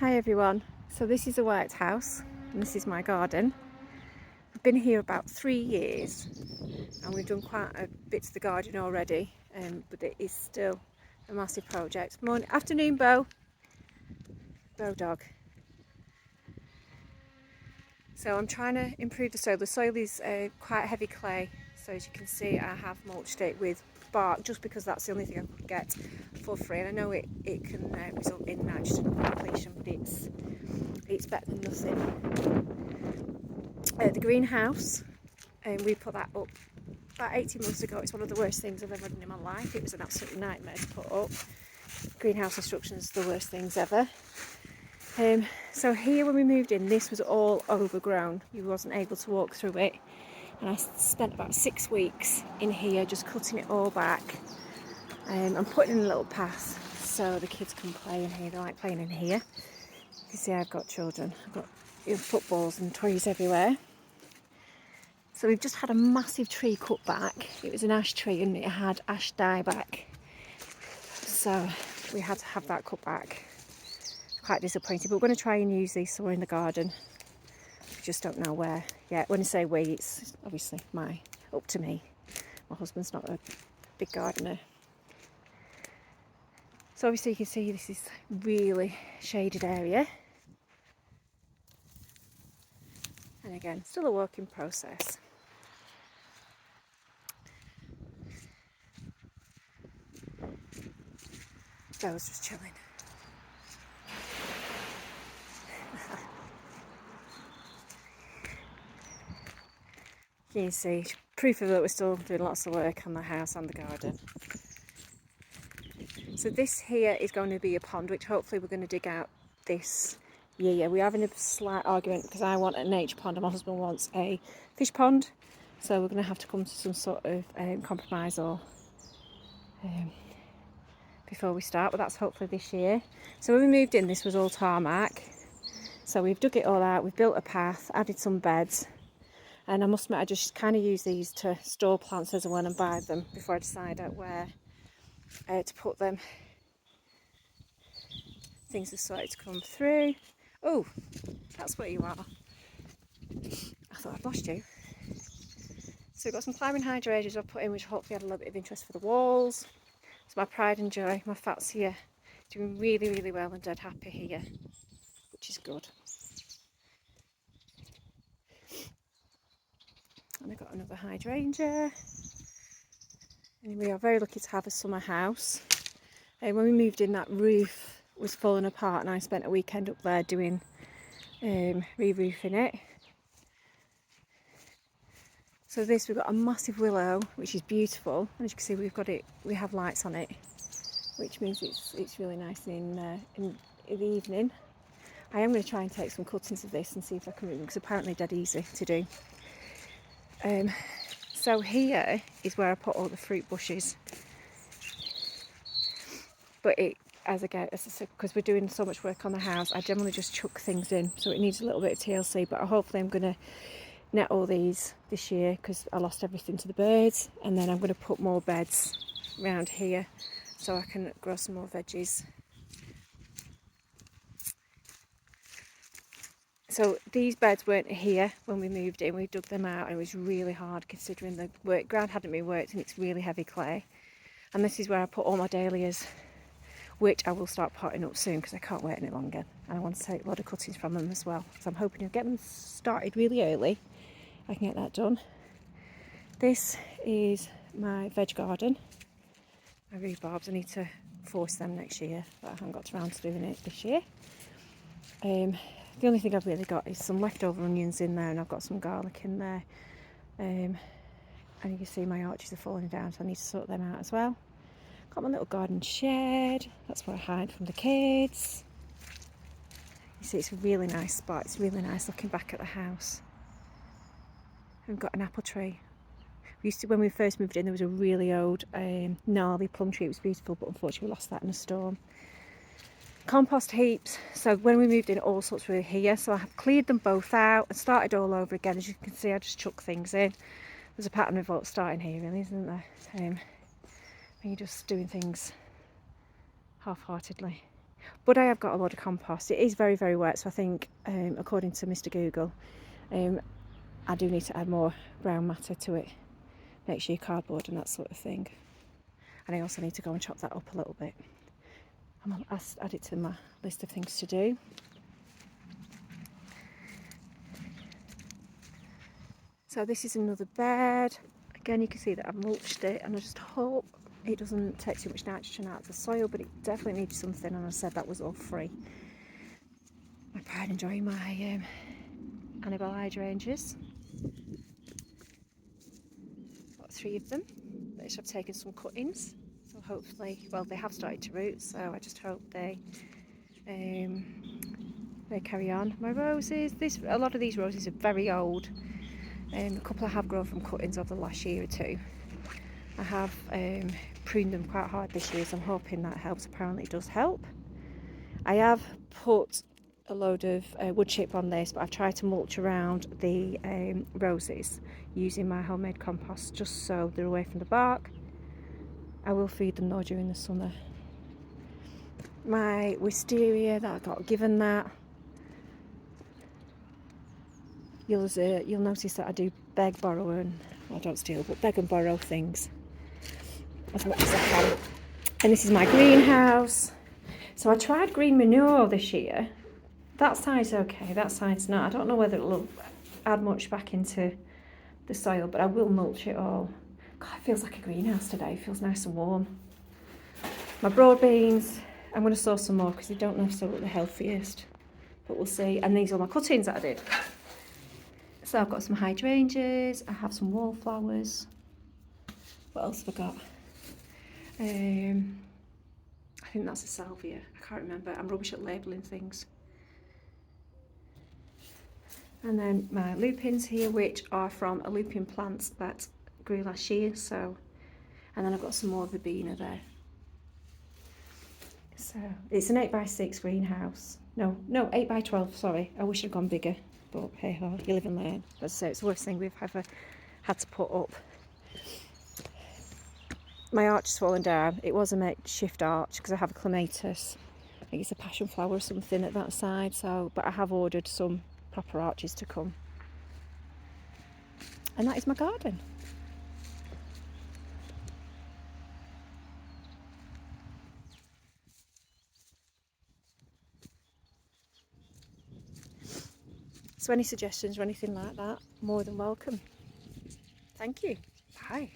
Hi everyone, so this is a Whitehouse and this is my garden. I've been here about 3 years and we've done quite a bit to the garden already, but it is still a massive project. Afternoon Bo dog. So I'm trying to improve the soil. The soil is quite heavy clay, so as you can see I have mulched it with bark just because that's the only thing I could get for free, and I know it can result in nitrogen depletion, but it's better than nothing. The greenhouse, we put that up about 18 months ago. It's one of the worst things I've ever done in my life. It was an absolute nightmare to put up. Greenhouse instructions are the worst things ever. So here when we moved in, this was all overgrown. You wasn't able to walk through it, and I spent about 6 weeks in here just cutting it all back and putting in a little path so the kids can play in here. They like playing in here. You can see I've got children. I've got footballs and toys everywhere. So we've just had a massive tree cut back. It was an ash tree and it had ash dieback, so we had to have that cut back. Quite disappointed, but we're going to try and use these somewhere in the garden. We just don't know where yet. When I say we, it's obviously up to me. My husband's not a big gardener. So obviously you can see this is really shaded area. And again, still a work in process. I was just chilling. You can see proof of that we're still doing lots of work on the house and the garden. So this here is going to be a pond, which hopefully we're going to dig out this year. We're having a slight argument because I want a nature pond and my husband wants a fish pond. So we're going to have to come to some sort of compromise or before we start, but that's hopefully this year. So when we moved in, this was all tarmac. So we've dug it all out, we've built a path, added some beds. And I must admit, I just kind of use these to store plants as and when and buy them before I decide out where to put them. Things have started to come through. Oh, that's where you are. I thought I'd lost you. So we've got some climbing hydrangeas I've put in, which hopefully had a little bit of interest for the walls. It's my pride and joy. My fat's here doing really, really well and dead happy here, which is good. And I've got another hydrangea. And we are very lucky to have a summer house. And when we moved in, that roof was falling apart and I spent a weekend up there doing re-roofing it. So we've got a massive willow, which is beautiful. And as you can see, we have lights on it, which means it's really nice in the evening. I am going to try and take some cuttings of this and see if I can move them, because apparently dead easy to do. So here is where I put all the fruit bushes. But as I said, because we're doing so much work on the house, I generally just chuck things in. So it needs a little bit of TLC, but hopefully I'm going to net all these this year because I lost everything to the birds. And then I'm going to put more beds around here so I can grow some more veggies. So these beds weren't here when we moved in. We dug them out and it was really hard considering the ground hadn't been worked and it's really heavy clay. And this is where I put all my dahlias, which I will start potting up soon because I can't wait any longer. And I want to take a lot of cuttings from them as well. So I'm hoping to get them started really early. I can get that done. This is my veg garden. My rhubarbs, I need to force them next year, but I haven't got around to doing it this year. The only thing I've really got is some leftover onions in there, and I've got some garlic in there. And you can see my orchids are falling down, so I need to sort them out as well. Got my little garden shed. That's where I hide from the kids. You see, it's a really nice spot. It's really nice looking back at the house. We've got an apple tree. When we first moved in, there was a really old gnarly plum tree. It was beautiful, but unfortunately we lost that in a storm. Compost heaps. So when we moved in, all sorts were here. So I have cleared them both out and started all over again. As you can see, I just chuck things in. There's a pattern of starting here, really, isn't there? When you're just doing things half-heartedly. But I have got a lot of compost. It is very, very wet, so I think, according to Mr. Google, I do need to add more brown matter to it next year, cardboard and that sort of thing. And I also need to go and chop that up a little bit. I'll add it to my list of things to do. So this is another bed. Again, you can see that I've mulched it, and I just hope it doesn't take too much nitrogen out of the soil, but it definitely needs something, and I said that was all free. I'm quite enjoying my Annabelle hydrangeas. Got 3 of them, which I've taken some cuttings. So hopefully, well, they have started to root, so I just hope they carry on. My roses, a lot of these roses are very old. A couple I have grown from cuttings over the last year or 2. I have pruned them quite hard this year, so I'm hoping that helps. Apparently it does help. I have put a load of wood chip on this, but I've tried to mulch around the roses using my homemade compost just so they're away from the bark. I will feed them though during the summer. My wisteria that I got given that, you'll notice that I do beg, borrow and, well, I don't steal, but beg and borrow things as much as I can. And this is my greenhouse. So I tried green manure this year. That side's okay, that side's not. I don't know whether it'll add much back into the soil, but I will mulch it all. God, it feels like a greenhouse today. It feels nice and warm. My broad beans, I'm going to sow some more because they don't necessarily look the healthiest, but we'll see. And these are my cuttings that I did. So I've got some hydrangeas, I have some wallflowers. What else have I got? I think that's a salvia. I can't remember. I'm rubbish at labelling things. And then my lupins here, which are from a lupin plant that grew last year. So, and then I've got some more verbena there. So it's an 8x6 greenhouse. No, 8x12. Sorry, I wish I'd gone bigger, but hey ho, you live and learn. As I say, it's the worst thing we've ever had to put up. My arch has fallen down. It was a makeshift arch because I have a clematis. I think it's a passion flower or something at that side. So, but I have ordered some proper arches to come. And that is my garden. So any suggestions or anything like that, more than welcome. Thank you. Bye.